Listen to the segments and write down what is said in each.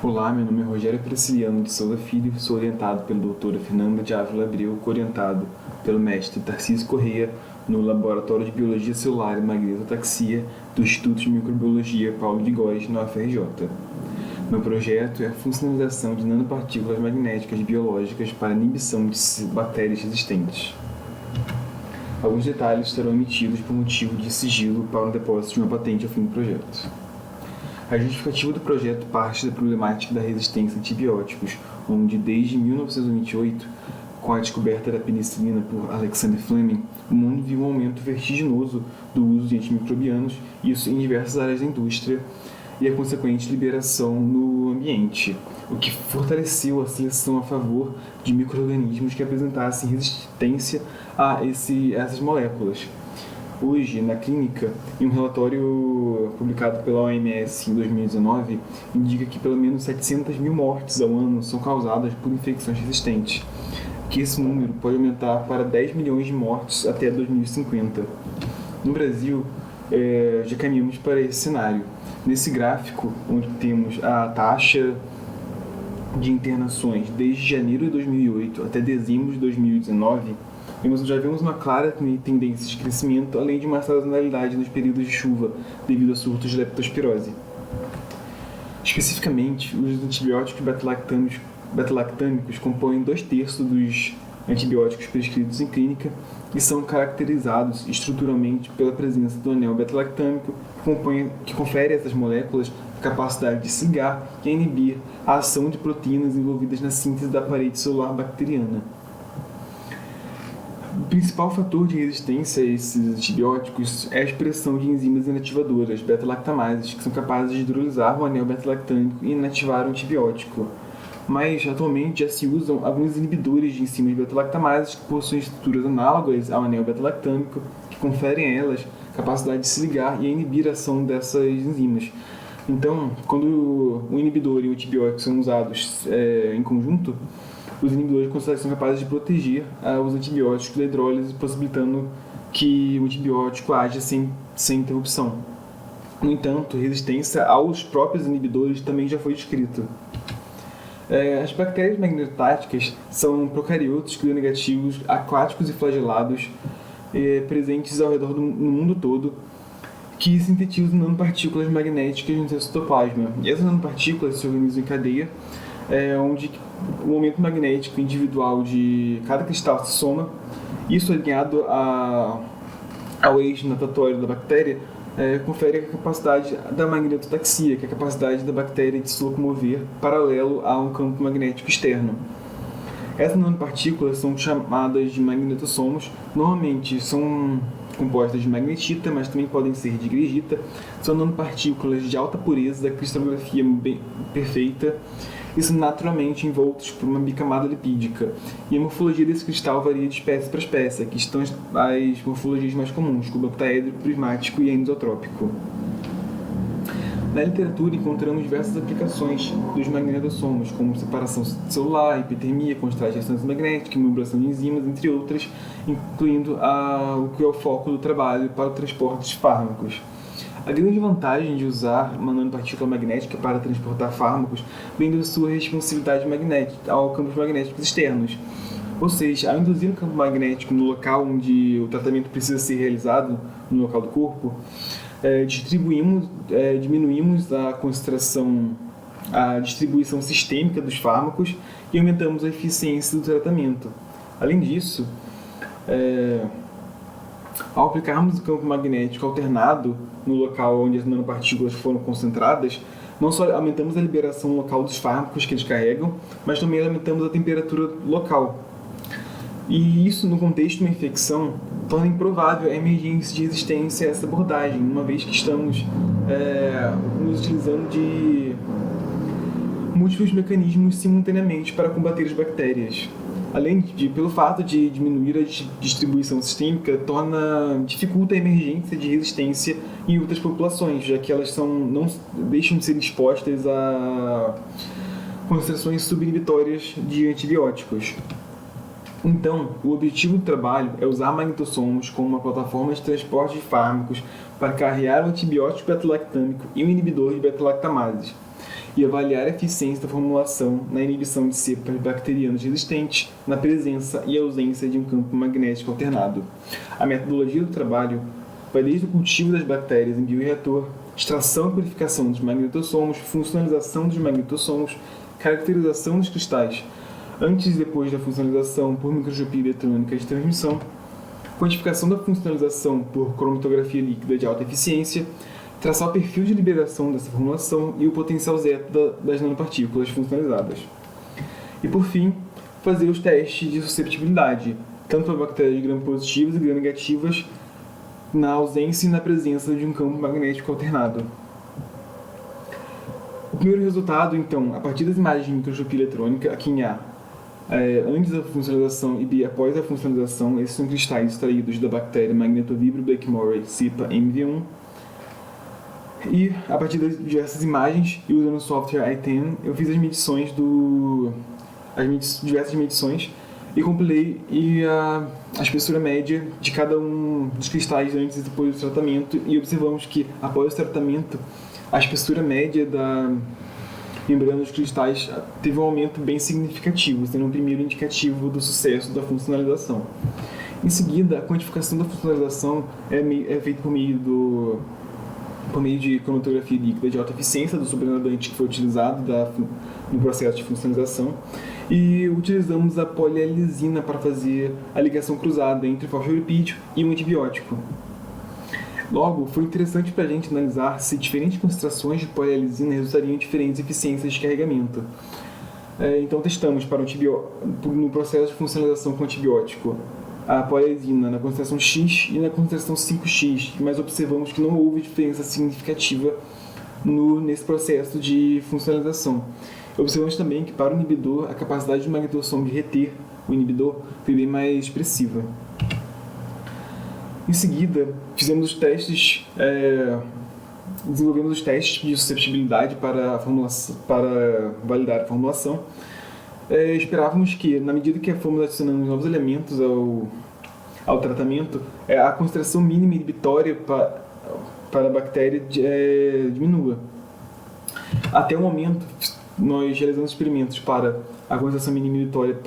Olá, meu nome é Rogério Prisciliano de Souza Filho, sou orientado pela doutora Fernanda de Ávila Abreu, orientado pelo mestre Tarcísio Corrêa no Laboratório de Biologia Celular e Magnetotaxia do Instituto de Microbiologia Paulo de Góes, na UFRJ. Meu projeto é a funcionalização de nanopartículas magnéticas biológicas para inibição de bactérias resistentes. Alguns detalhes serão emitidos por motivo de sigilo para o depósito de uma patente ao fim do projeto. A justificativa do projeto parte da problemática da resistência a antibióticos, onde desde 1928, com a descoberta da penicilina por Alexander Fleming, o mundo viu um aumento vertiginoso do uso de antimicrobianos, isso em diversas áreas da indústria, e a consequente liberação no ambiente, o que fortaleceu a seleção a favor de micro-organismos que apresentassem resistência a essas moléculas. Hoje, na clínica, em um relatório publicado pela OMS em 2019, indica que pelo menos 700 mil mortes ao ano são causadas por infecções resistentes, que esse número pode aumentar para 10 milhões de mortes até 2050. No Brasil, já caminhamos para esse cenário. Nesse gráfico, onde temos a taxa de internações desde janeiro de 2008 até dezembro de 2019, já vemos uma clara tendência de crescimento, além de uma sazonalidade nos períodos de chuva, devido a surtos de leptospirose. Especificamente, os antibióticos beta-lactâmicos compõem 2/3 dos antibióticos prescritos em clínica e são caracterizados estruturalmente pela presença do anel beta-lactâmico, que confere a essas moléculas a capacidade de se ligar e inibir a ação de proteínas envolvidas na síntese da parede celular bacteriana. O principal fator de resistência a esses antibióticos é a expressão de enzimas inativadoras, beta-lactamases, que são capazes de hidrolisar o anel beta-lactâmico e inativar o antibiótico. Mas, atualmente, já se usam alguns inibidores de enzimas beta-lactamases que possuem estruturas análogas ao anel beta-lactâmico, que conferem a elas a capacidade de se ligar e inibir a ação dessas enzimas. Então, quando o inibidor e o antibiótico são usados em conjunto, os inibidores são capazes de proteger os antibióticos da hidrólise, possibilitando que o antibiótico haja sem interrupção. No entanto, resistência aos próprios inibidores também já foi descrita. As bactérias magnetáticas são procariotos gram-negativos, aquáticos e flagelados, presentes ao redor no mundo todo, que sintetizam nanopartículas magnéticas no seu citoplasma. E essas nanopartículas se organizam em cadeia, onde o momento magnético individual de cada cristal se soma. Isso alinhado ao eixo natatório da bactéria, confere a capacidade da magnetotaxia, que é a capacidade da bactéria de se locomover paralelo a um campo magnético externo. Essas nanopartículas são chamadas de magnetosomos. Normalmente são compostas de magnetita, mas também podem ser de greigita. São nanopartículas de alta pureza, cristalografia bem perfeita, e são naturalmente envoltos por uma bicamada lipídica. E a morfologia desse cristal varia de espécie para espécie. Aqui estão as morfologias mais comuns, como octaédrico, prismático e anisotrópico. Na literatura encontramos diversas aplicações dos magnetosomos, como separação celular, hipertermia, contraste de ressonância magnética, imobilização de enzimas, entre outras, incluindo o que é o foco do trabalho para o transporte de fármacos. A grande vantagem de usar uma nanopartícula magnética para transportar fármacos vem da sua responsividade magnética ao campos magnéticos externos. Ou seja, ao induzir um campo magnético no local onde o tratamento precisa ser realizado, no local do corpo, diminuímos a concentração, a distribuição sistêmica dos fármacos e aumentamos a eficiência do tratamento. Além disso, ao aplicarmos o campo magnético alternado no local onde as nanopartículas foram concentradas, não só aumentamos a liberação local dos fármacos que eles carregam, mas também aumentamos a temperatura local. E isso, no contexto de uma infecção, torna improvável a emergência de resistência a essa abordagem, uma vez que estamos nos utilizando de múltiplos mecanismos simultaneamente para combater as bactérias. Além pelo fato de diminuir a distribuição sistêmica, dificulta a emergência de resistência em outras populações, já que elas não deixam de ser expostas a concentrações subinibitórias de antibióticos. Então, o objetivo do trabalho é usar magnetosomos como uma plataforma de transporte de fármacos para carregar o antibiótico beta-lactâmico e o inibidor de beta-lactamases. e avaliar a eficiência da formulação na inibição de cepas bacterianas resistentes, na presença e ausência de um campo magnético alternado. A metodologia do trabalho vai desde o cultivo das bactérias em bioreator, extração e purificação dos magnetossomos, funcionalização dos magnetossomos, caracterização dos cristais, antes e depois da funcionalização por microscopia eletrônica de transmissão, quantificação da funcionalização por cromatografia líquida de alta eficiência, traçar o perfil de liberação dessa formulação e o potencial zeta das nanopartículas funcionalizadas. E por fim, fazer os testes de susceptibilidade, tanto para bactérias gram-positivas e gram-negativas, na ausência e na presença de um campo magnético alternado. O primeiro resultado, então, a partir das imagens de microscopia eletrônica, aqui em A, antes da funcionalização e B após a funcionalização, esses são cristais extraídos da bactéria Magnetovibrio blackmorei cepa MV1. E a partir das diversas imagens e usando o software i10, eu fiz as medições diversas medições e compilei a espessura média de cada um dos cristais antes e depois do tratamento, e observamos que após o tratamento a espessura média da membrana dos cristais teve um aumento bem significativo, sendo um primeiro indicativo do sucesso da funcionalização. Em seguida, a quantificação da funcionalização é feita por meio de cromatografia líquida de alta eficiência do sobrenadante que foi utilizado no processo de funcionalização, e utilizamos a polialisina para fazer a ligação cruzada entre o fosfolipídio e um antibiótico. Logo, foi interessante para a gente analisar se diferentes concentrações de polialisina resultariam em diferentes eficiências de carregamento. Então testamos no processo de funcionalização com antibiótico a polialisina na concentração X e na concentração 5X, mas observamos que não houve diferença significativa nesse processo de funcionalização. Observamos também que para o inibidor a capacidade do magnetossomo de reter o inibidor foi bem mais expressiva. Em seguida, desenvolvemos os testes de susceptibilidade para validar a formulação. Esperávamos que, na medida que fomos adicionando novos elementos ao tratamento, a concentração mínima inibitória para a bactéria diminua. Até o momento, nós realizamos experimentos para a concentração mínima inibitória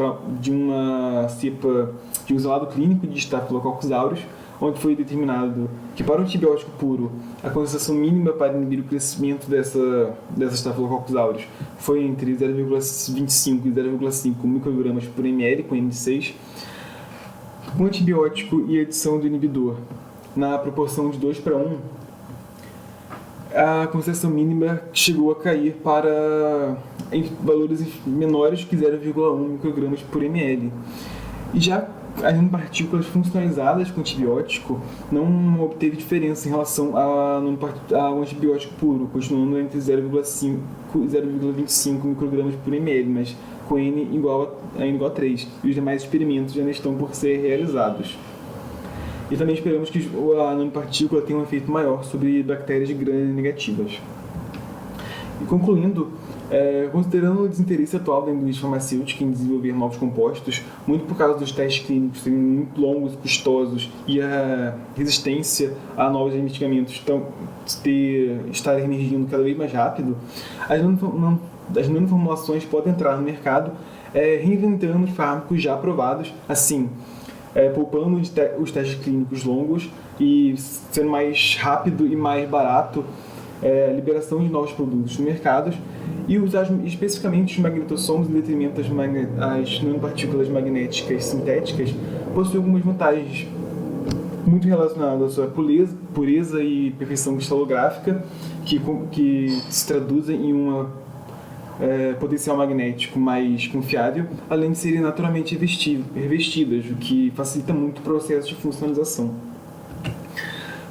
de uma cepa de um isolado clínico de Staphylococcus aureus, onde foi determinado que para o antibiótico puro a concentração mínima para inibir o crescimento dessa Staphylococcus aureus foi entre 0,25 e 0,5 microgramas por ml com N6. Com o antibiótico e a adição do inibidor na proporção de 2:1, a concentração mínima chegou a cair em valores menores que 0,1 microgramas por ml. E já as nanopartículas funcionalizadas com antibiótico não obteve diferença em relação ao antibiótico puro, continuando entre 0,5 e 0,25 microgramas por ml, mas com N igual a 3, e os demais experimentos ainda estão por ser realizados. E também esperamos que a nanopartícula tenha um efeito maior sobre bactérias gram-negativas. E concluindo, considerando o desinteresse atual da indústria farmacêutica em desenvolver novos compostos, muito por causa dos testes clínicos serem muito longos e custosos e a resistência a novos medicamentos estar emergindo cada vez mais rápido, as nanoformulações podem entrar no mercado reinventando os fármacos já aprovados, assim, poupando os testes clínicos longos e sendo mais rápido e mais barato a liberação de novos produtos no mercado, e usar especificamente os magnetossomos em detrimento das nanopartículas magnéticas sintéticas possui algumas vantagens muito relacionadas à sua pureza e perfeição cristalográfica, que se traduzem em uma potencial magnético mais confiável, além de serem naturalmente revestidas, o que facilita muito o processo de funcionalização.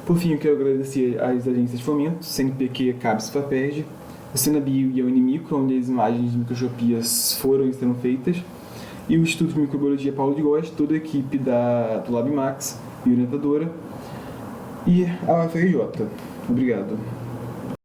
Por fim, eu quero agradecer às agências de fomento, CNPq, CABS e FAPERJ, a Senabio e a Unimicro, onde as imagens de microscopias foram e serão feitas, e o Instituto de Microbiologia Paulo de Góes, toda a equipe do LabMax e orientadora, e a UFRJ. Obrigado.